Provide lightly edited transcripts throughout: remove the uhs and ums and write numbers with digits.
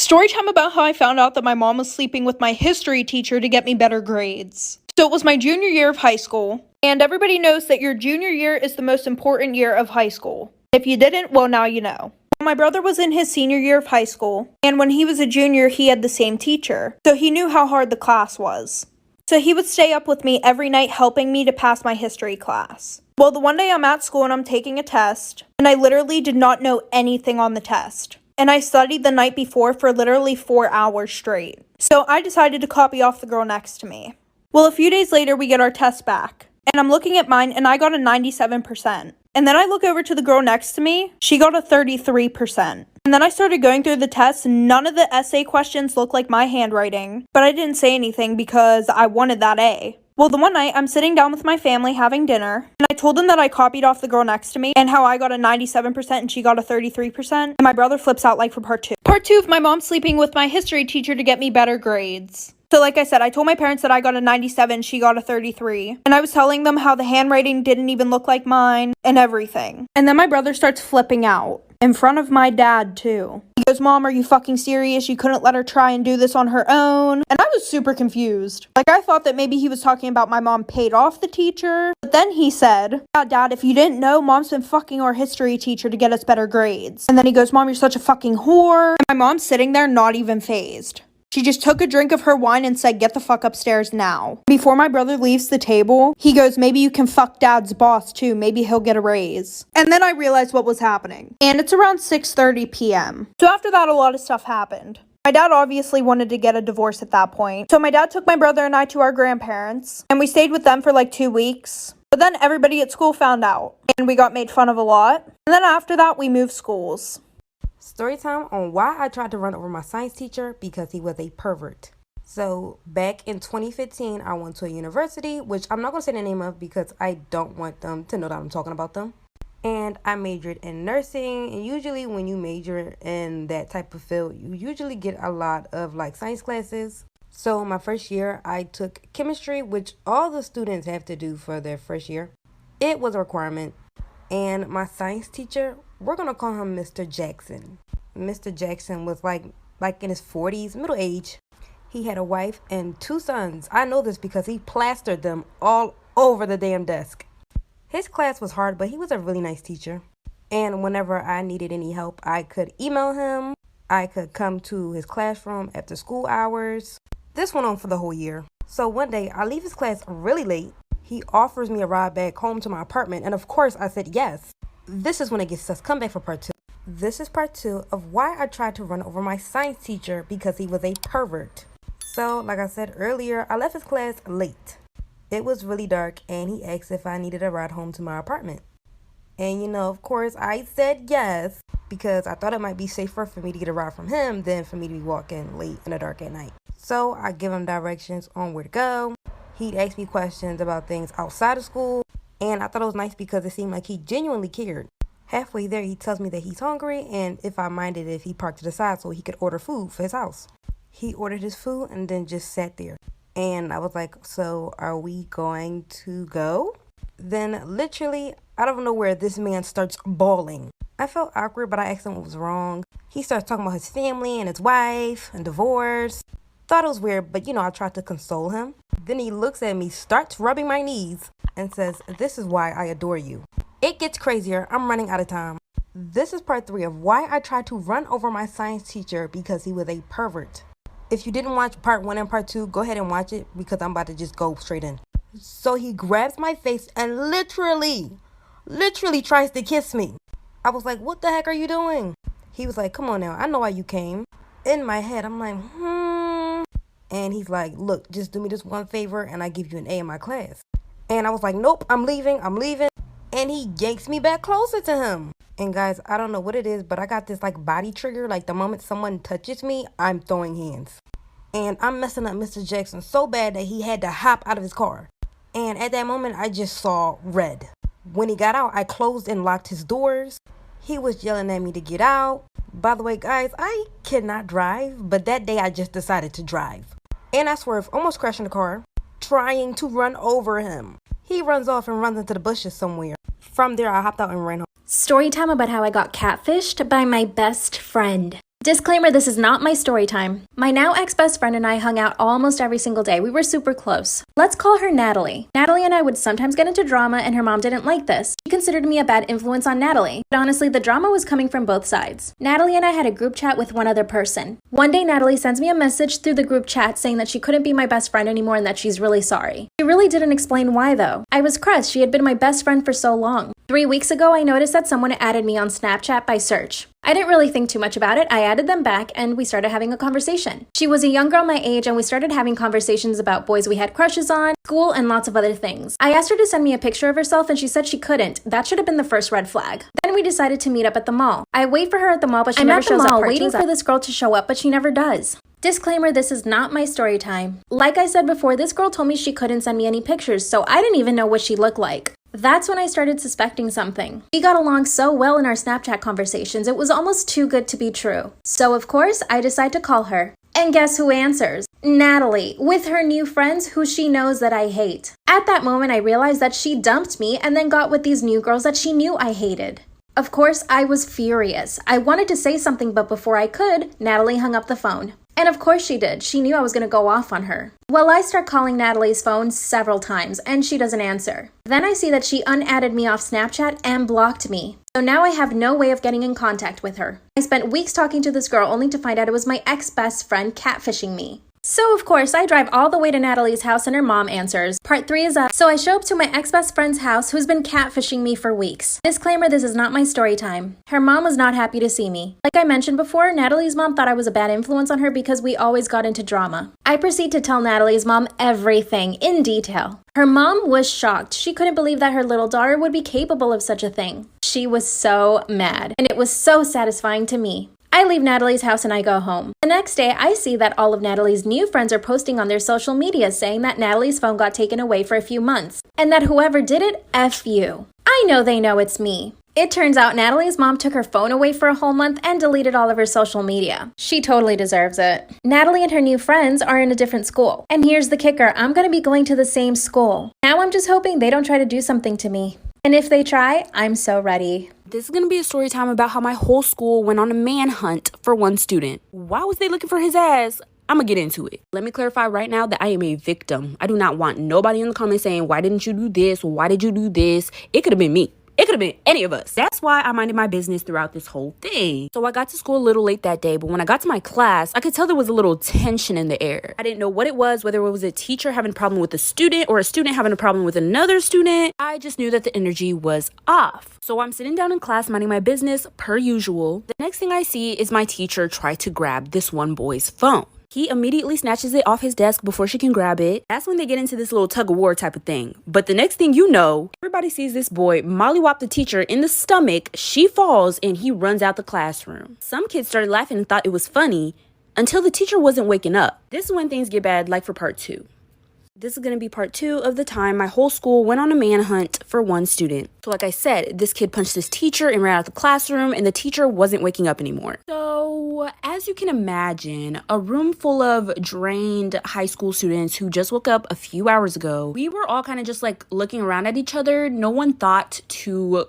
Story time about how I found out that my mom was sleeping with my history teacher to get me better grades. So it was my junior year of high school, and everybody knows that your junior year is the most important year of high school. If you didn't, well, now you know. My brother was in his senior year of high school, and when he was a junior, he had the same teacher, so he knew how hard the class was. So he would stay up with me every night helping me to pass my history class. Well, the one day I'm at school and I'm taking a test, and I literally did not know anything on the test. And I studied the night before for literally 4 hours straight. So I decided to copy off the girl next to me. Well, a few days later, we get our test back. And I'm looking at mine, and I got a 97%. And then I look over to the girl next to me. She got a 33%. And then I started going through the tests. None of the essay questions looked like my handwriting. But I didn't say anything because I wanted that A. Well, the one night, I'm sitting down with my family having dinner, and I told them that I copied off the girl next to me, and how I got a 97% and she got a 33%, and my brother flips out like for part 2. Part 2 of my mom sleeping with my history teacher to get me better grades. So like I said, I told my parents that I got a 97, she got a 33, and I was telling them how the handwriting didn't even look like mine, and everything. And then my brother starts flipping out. In front of my dad, too. He goes, "Mom, are you fucking serious? You couldn't let her try and do this on her own?" And I was super confused. Like, I thought that maybe he was talking about my mom paid off the teacher. But then he said, "Yeah, Dad, if you didn't know, Mom's been fucking our history teacher to get us better grades." And then he goes, "Mom, you're such a fucking whore." And my mom's sitting there not even fazed. She just took a drink of her wine and said, "Get the fuck upstairs now." Before my brother leaves the table, he goes, "Maybe you can fuck Dad's boss too. Maybe he'll get a raise." And then I realized what was happening. And it's around 6:30 p.m. So after that, a lot of stuff happened. My dad obviously wanted to get a divorce at that point. So my dad took my brother and I to our grandparents. And we stayed with them for like 2 weeks. But then everybody at school found out. And we got made fun of a lot. And then after that, we moved schools. Story time on why I tried to run over my science teacher because he was a pervert. So back in 2015, I went to a university, which I'm not going to say the name of because I don't want them to know that I'm talking about them. And I majored in nursing. And usually when you major in that type of field, you usually get a lot of like science classes. So my first year, I took chemistry, which all the students have to do for their first year. It was a requirement. And my science teacher, we're going to call him Mr. Jackson. Mr. Jackson was like in his 40s, middle age. He had a wife and 2 sons. I know this because he plastered them all over the damn desk. His class was hard, but he was a really nice teacher. And whenever I needed any help, I could email him. I could come to his classroom after school hours. This went on for the whole year. So one day, I leave his class really late. He offers me a ride back home to my apartment, and of course, I said yes. This is when it gets sus. Come back for part 2. This is part 2 of why I tried to run over my science teacher because he was a pervert. So, like I said earlier, I left his class late. It was really dark, and he asked if I needed a ride home to my apartment. And you know, of course, I said yes because I thought it might be safer for me to get a ride from him than for me to be walking late in the dark at night. So, I give him directions on where to go. He'd ask me questions about things outside of school, and I thought it was nice because it seemed like he genuinely cared. Halfway there, he tells me that he's hungry and if I minded if he parked to the side so he could order food for his house. He ordered his food and then just sat there. And I was like, "So are we going to go?" Then literally out of nowhere, this man starts bawling. I felt awkward, but I asked him what was wrong. He starts talking about his family and his wife and divorce. Thought it was weird, but I tried to console him. Then he looks at me, starts rubbing my knees, and says, "This is why I adore you." It gets crazier. I'm running out of time. This is part 3 of why I tried to run over my science teacher because he was a pervert. If you didn't watch part 1 and part 2, go ahead and watch it because I'm about to just go straight in. So he grabs my face and literally tries to kiss me. I was like, "What the heck are you doing?" He was like, "Come on now, I know why you came." In my head, I'm like, And he's like, "Look, just do me this one favor and I give you an A in my class." And I was like, "Nope, I'm leaving. And he yanks me back closer to him. And guys, I don't know what it is, but I got this like body trigger. Like the moment someone touches me, I'm throwing hands. And I'm messing up Mr. Jackson so bad that he had to hop out of his car. And at that moment, I just saw red. When he got out, I closed and locked his doors. He was yelling at me to get out. By the way, guys, I cannot drive, but that day I just decided to drive. And I swerved, almost crashing the car, trying to run over him. He runs off and runs into the bushes somewhere. From there, I hopped out and ran home. Story time about how I got catfished by my best friend. Disclaimer, this is not my story time. My now ex-best friend and I hung out almost every single day. We were super close. Let's call her Natalie. Natalie and I would sometimes get into drama, and her mom didn't like this. She considered me a bad influence on Natalie. But honestly, the drama was coming from both sides. Natalie and I had a group chat with one other person. One day, Natalie sends me a message through the group chat saying that she couldn't be my best friend anymore and that she's really sorry. She really didn't explain why though. I was crushed. She had been my best friend for so long. 3 weeks ago, I noticed that someone added me on Snapchat by search. I didn't really think too much about it. I added them back and we started having a conversation. She was a young girl my age and we started having conversations about boys we had crushes on, school, and lots of other things. I asked her to send me a picture of herself and she said she couldn't. That should have been the first red flag. Then we decided to meet up at the mall. I wait for her at the mall, but she never shows up. Waiting for this girl to show up, but she never does. Disclaimer, this is not my story time. Like I said before, this girl told me she couldn't send me any pictures, so I didn't even know what she looked like. That's when I started suspecting something. We got along so well in our Snapchat conversations, it was almost too good to be true. So of course, I decide to call her. And guess who answers? Natalie, with her new friends who she knows that I hate. At that moment, I realized that she dumped me and then got with these new girls that she knew I hated. Of course, I was furious. I wanted to say something, but before I could, Natalie hung up the phone. And of course she did. She knew I was going to go off on her. Well, I start calling Natalie's phone several times, and she doesn't answer. Then I see that she unadded me off Snapchat and blocked me. So now I have no way of getting in contact with her. I spent weeks talking to this girl only to find out it was my ex-best friend catfishing me. So of course, I drive all the way to Natalie's house and her mom answers. Part 3 is up. So I show up to my ex-best friend's house who's been catfishing me for weeks. Disclaimer, this is not my story time. Her mom was not happy to see me. Like I mentioned before, Natalie's mom thought I was a bad influence on her because we always got into drama. I proceed to tell Natalie's mom everything in detail. Her mom was shocked. She couldn't believe that her little daughter would be capable of such a thing. She was so mad, and it was so satisfying to me. I leave Natalie's house and I go home. The next day, I see that all of Natalie's new friends are posting on their social media saying that Natalie's phone got taken away for a few months, and that whoever did it, F you. I know they know it's me. It turns out Natalie's mom took her phone away for a whole month and deleted all of her social media. She totally deserves it. Natalie and her new friends are in a different school. And here's the kicker, I'm gonna be going to the same school. Now I'm just hoping they don't try to do something to me. And if they try, I'm so ready. This is going to be a story time about how my whole school went on a manhunt for one student. Why was they looking for his ass? I'm going to get into it. Let me clarify right now that I am a victim. I do not want nobody in the comments saying, why didn't you do this? Why did you do this? It could have been me. It could have been any of us. That's why I minded my business throughout this whole thing. So I got to school a little late that day, but when I got to my class, I could tell there was a little tension in the air. I didn't know what it was, whether it was a teacher having a problem with a student or a student having a problem with another student. I just knew that the energy was off. So I'm sitting down in class minding my business per usual. The next thing I see is my teacher try to grab this one boy's phone. He immediately snatches it off his desk before she can grab it. That's when they get into this little tug of war type of thing. But the next thing you know, everybody sees this boy mollywop the teacher in the stomach. She falls and he runs out the classroom. Some kids started laughing and thought it was funny until the teacher wasn't waking up. This is when things get bad, like for part 2. This is going to be part 2 of the time my whole school went on a manhunt for one student. So like I said, this kid punched his teacher and ran out the classroom, and the teacher wasn't waking up anymore. So as you can imagine, a room full of drained high school students who just woke up a few hours ago, we were all kind of just like looking around at each other. No one thought to,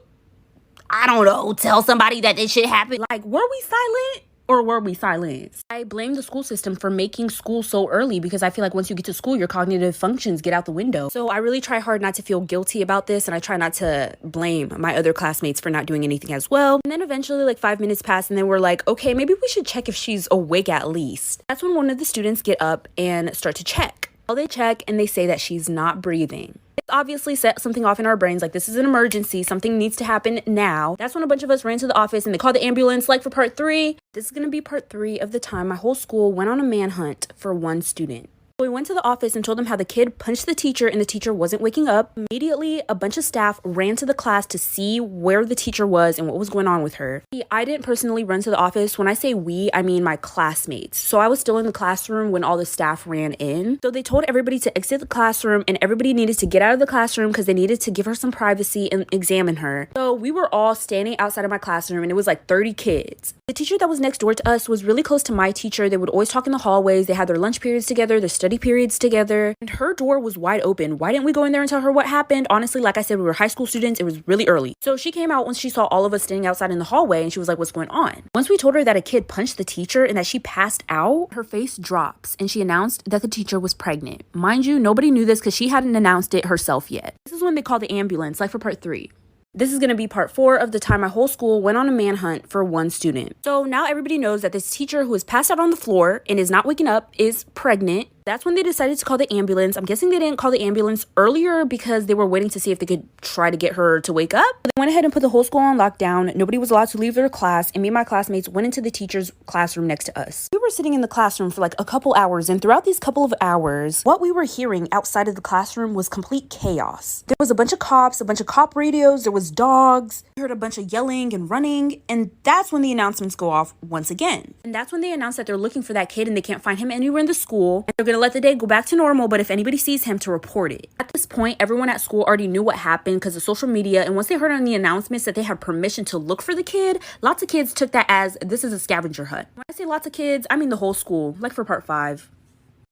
I don't know, tell somebody that this shit happened. Like, were we silent? Or were we silenced? I blame the school system for making school so early because I feel like once you get to school, your cognitive functions get out the window. So I really try hard not to feel guilty about this, and I try not to blame my other classmates for not doing anything as well. And then eventually, like 5 minutes passed, and then we're like, okay, maybe we should check if she's awake at least. That's when one of the students get up and start to check. Well, they check and they say that she's not breathing. Obviously set something off in our brains, like this is an emergency, something needs to happen now. That's when a bunch of us ran to the office and they called the ambulance. Like for part 3, this is gonna be part 3 of the time my whole school went on a manhunt for one student. We went to the office and told them how the kid punched the teacher and the teacher wasn't waking up. Immediately, a bunch of staff ran to the class to see where the teacher was and what was going on with her. I didn't personally run to the office. When I say we, I mean my classmates. So I was still in the classroom when all the staff ran in. So they told everybody to exit the classroom, and everybody needed to get out of the classroom because they needed to give her some privacy and examine her. So we were all standing outside of my classroom, and it was like 30 kids. The teacher that was next door to us was really close to my teacher. They would always talk in the hallways. They had their lunch periods together. Their study study periods together, and her door was wide open. Why didn't we go in there and tell her what happened? Honestly, like I said, we were high school students. It was really early. So she came out once she saw all of us standing outside in the hallway, and she was like, what's going on? Once we told her that a kid punched the teacher and that she passed out, her face drops, and she announced that the teacher was pregnant. Mind you, nobody knew this because she hadn't announced it herself yet. This is when they called the ambulance, like for part 3. This is going to be part 4 of the time my whole school went on a manhunt for one student. So now everybody knows that this teacher who is passed out on the floor and is not waking up is pregnant. That's when they decided to call the ambulance. I'm guessing they didn't call the ambulance earlier because they were waiting to see if they could try to get her to wake up. They went ahead and put the whole school on lockdown. Nobody was allowed to leave their class, and me and my classmates went into the teacher's classroom next to us. We were sitting in the classroom for like a couple hours, and throughout these couple of hours, what we were hearing outside of the classroom was complete chaos. There was a bunch of cops, a bunch of cop radios, there was dogs. We heard a bunch of yelling and running, and that's when the announcements go off once again. And that's when they announce that they're looking for that kid and they can't find him anywhere in the school, and they're gonna let the day go back to normal, but if anybody sees him, to report it. At this point, everyone at school already knew what happened because of social media, and once they heard on the announcements that they had permission to look for the kid, lots of kids took that as this is a scavenger hunt. When I say lots of kids, I mean the whole school, like for part 5.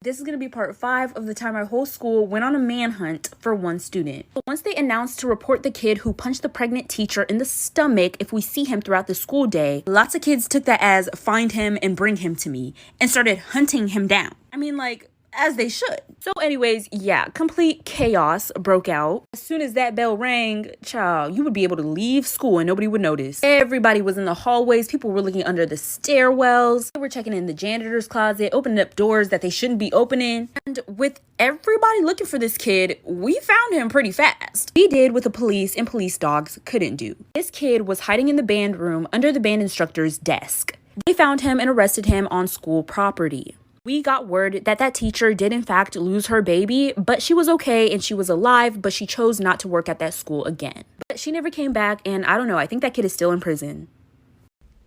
This is going to be part 5 of the time our whole school went on a manhunt for one student. But once they announced to report the kid who punched the pregnant teacher in the stomach if we see him throughout the school day, lots of kids took that as find him and bring him to me and started hunting him down. I mean, like, as they should. So anyways, yeah, complete chaos broke out. As soon as that bell rang, child, you would be able to leave school and nobody would notice. Everybody was in the hallways. People were looking under the stairwells. They were checking in the janitor's closet, opening up doors that they shouldn't be opening. And with everybody looking for this kid, we found him pretty fast. We did what the police and police dogs couldn't do. This kid was hiding in the band room under the band instructor's desk. They found him and arrested him on school property. We got word that that teacher did in fact lose her baby, but she was okay and she was alive, but she chose not to work at that school again. But she never came back, and I don't know, I think that kid is still in prison.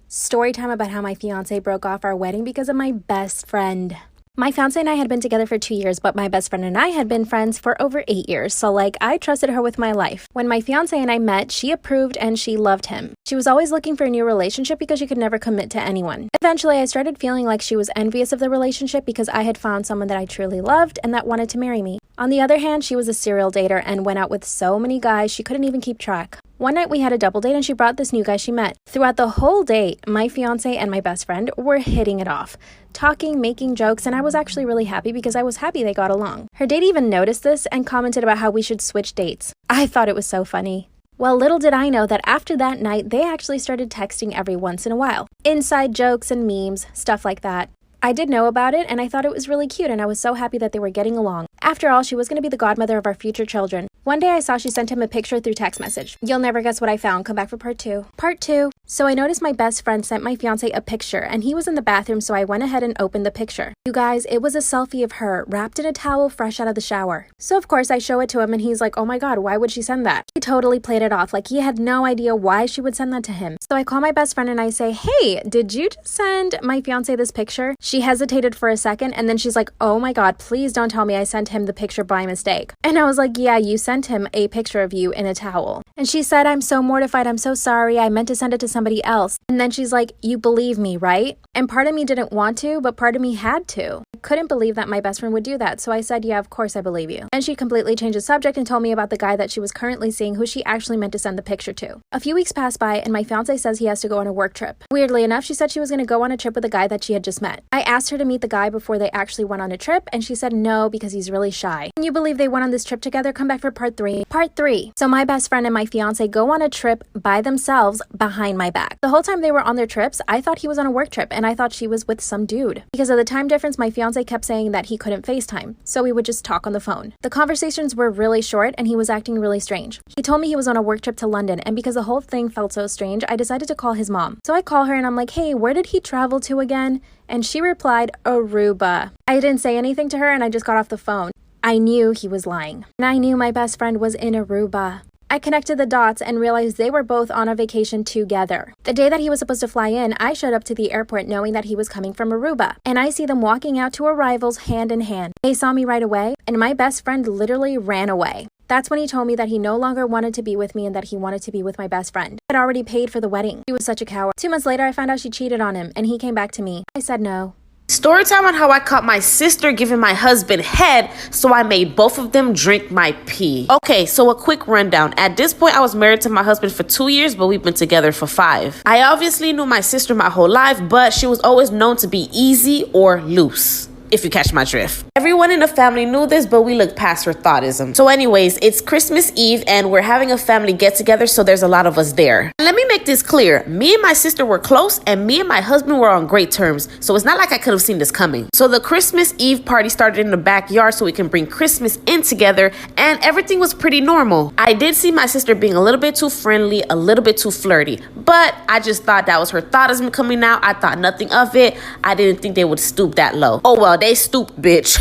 Story time about how my fiance broke off our wedding because of my best friend. My fiance and I had been together for 2 years, but my best friend and I had been friends for over 8 years, so I trusted her with my life. When my fiance and I met, she approved and she loved him. She was always looking for a new relationship because she could never commit to anyone. Eventually, I started feeling like she was envious of the relationship because I had found someone that I truly loved and that wanted to marry me. On the other hand, she was a serial dater and went out with so many guys she couldn't even keep track. One night we had a double date and she brought this new guy she met. Throughout the whole date, my fiance and my best friend were hitting it off, talking, making jokes, and I was actually really happy because I was happy they got along. Her date even noticed this and commented about how we should switch dates. I thought it was so funny. Well, little did I know that after that night, they actually started texting every once in a while. Inside jokes and memes, stuff like that. I did know about it and I thought it was really cute and I was so happy that they were getting along. After all, she was going to be the godmother of our future children. One day I saw she sent him a picture through text message. You'll never guess what I found. Come back for part 2. Part 2. So I noticed my best friend sent my fiance a picture and he was in the bathroom, so I went ahead and opened the picture. You guys, it was a selfie of her wrapped in a towel fresh out of the shower. So of course I show it to him and he's like, oh my god, why would she send that? He totally played it off like he had no idea why she would send that to him. So I call my best friend and I say, hey, did you just send my fiance this picture? She hesitated for a second and then she's like, oh my god, please don't tell me I sent him the picture by mistake. And I was like, yeah, you sent him a picture of you in a towel. And she said, I'm so mortified, I'm so sorry, I meant to send it to somebody else. And then she's like, you believe me, right? And part of me didn't want to, but part of me had to. I couldn't believe that my best friend would do that, so I said, yeah, of course I believe you. And she completely changed the subject and told me about the guy that she was currently seeing who she actually meant to send the picture to. A few weeks passed by and my fiance says he has to go on a work trip. Weirdly enough, she said she was going to go on a trip with a guy that she had just met. I asked her to meet the guy before they actually went on a trip and she said no because he's really shy. Can you believe they went on this trip together? Come back for part 3. Part 3. So my best friend and my fiance go on a trip by themselves behind my back. The whole time they were on their trips, I thought he was on a work trip and I thought she was with some dude. Because of the time difference, my fiance kept saying that he couldn't FaceTime, so we would just talk on the phone. The conversations were really short and he was acting really strange. He told me he was on a work trip to London, and because the whole thing felt so strange, I decided to call his mom. So I call her and I'm like, hey, where did he travel to again? And she replied, Aruba. I didn't say anything to her and I just got off the phone. I knew he was lying. And I knew my best friend was in Aruba. I connected the dots and realized they were both on a vacation together. The day that he was supposed to fly in, I showed up to the airport knowing that he was coming from Aruba. And I see them walking out to arrivals hand in hand. They saw me right away, and my best friend literally ran away. That's when he told me that he no longer wanted to be with me and that he wanted to be with my best friend. I had already paid for the wedding. He was such a coward. 2 months later, I found out she cheated on him, and he came back to me. I said no. Story time on how I caught my sister giving my husband head, so I made both of them drink my pee. Okay, so a quick rundown. At this point, I was married to my husband for 2 years, but we've been together for 5. I obviously knew my sister my whole life, but she was always known to be easy or loose, if you catch my drift. Everyone in the family knew this, but we looked past her thoughtism. So anyways, it's Christmas Eve and we're having a family get together, so there's a lot of us there. And let me make this clear. Me and my sister were close and me and my husband were on great terms, so it's not like I could have seen this coming. So the Christmas Eve party started in the backyard so we can bring Christmas in together, and everything was pretty normal. I did see my sister being a little bit too friendly, a little bit too flirty, but I just thought that was her thoughtism coming out. I thought nothing of it. I didn't think they would stoop that low. Oh well, they stooped, bitch.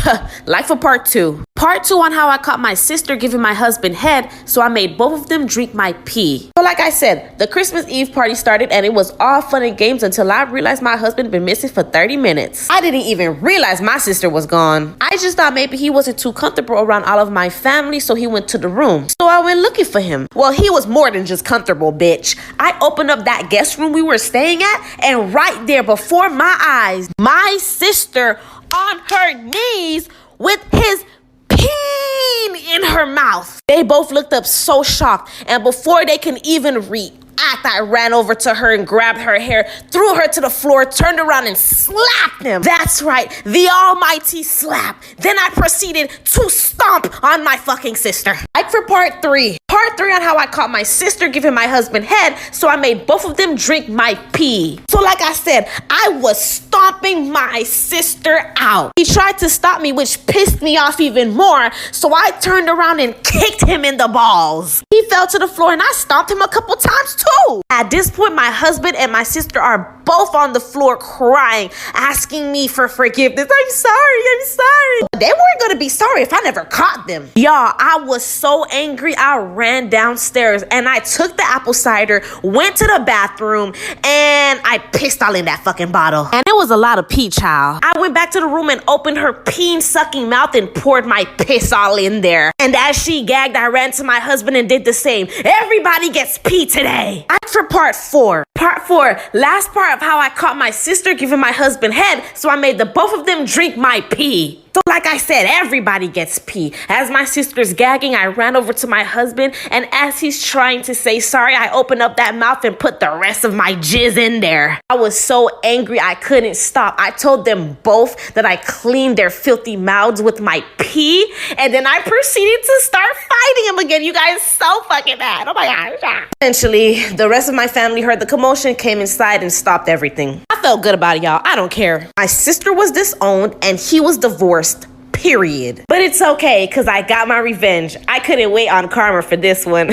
Like for part 2. Part 2 on how I caught my sister giving my husband head, so I made both of them drink my pee. So like I said, the Christmas Eve party started and it was all fun and games until I realized my husband had been missing for 30 minutes. I didn't even realize my sister was gone. I just thought maybe he wasn't too comfortable around all of my family, so he went to the room. So I went looking for him. Well, he was more than just comfortable, bitch. I opened up that guest room we were staying at, and right there before my eyes, my sister on her knees with his peen in her mouth. They both looked up so shocked, and before they can even react, I ran over to her and grabbed her hair, threw her to the floor, turned around and slapped him. That's right, the almighty slap. Then I proceeded to stomp on my fucking sister. Like for part 3. Part 3 on how I caught my sister giving my husband head, so I made both of them drink my pee. So like I said, I was stomping my sister out. He tried to stop me, which pissed me off even more, so I turned around and kicked him in the balls. He fell to the floor and I stomped him a couple times too. At this point, my husband and my sister are both on the floor crying, asking me for forgiveness. I'm sorry. They weren't gonna be sorry if I never caught them. Y'all, I was so angry, I ran downstairs and I took the apple cider, went to the bathroom, and I pissed all in that fucking bottle. And it was a lot of pee, child. I went back to the room and opened her peen-sucking mouth and poured my piss all in there. And as she gagged, I ran to my husband and did the same. Everybody gets pee today. Act for part 4. Part 4, last part of how I caught my sister giving my husband head, so I made the both of them drink my pee. So like I said, everybody gets pee. As my sister's gagging, I ran over to my husband, and as he's trying to say sorry, I opened up that mouth and put the rest of my jizz in there. I was so angry I couldn't stop. I told them both that I cleaned their filthy mouths with my pee, and then I proceeded to start fighting him again. You guys so fucking bad. Oh my gosh. Eventually, the rest of my family heard the commotion, came inside, and stopped everything. I felt good about it, y'all. I don't care. My sister was disowned, and he was divorced. Period. But it's okay, because I got my revenge. I couldn't wait on karma for this one.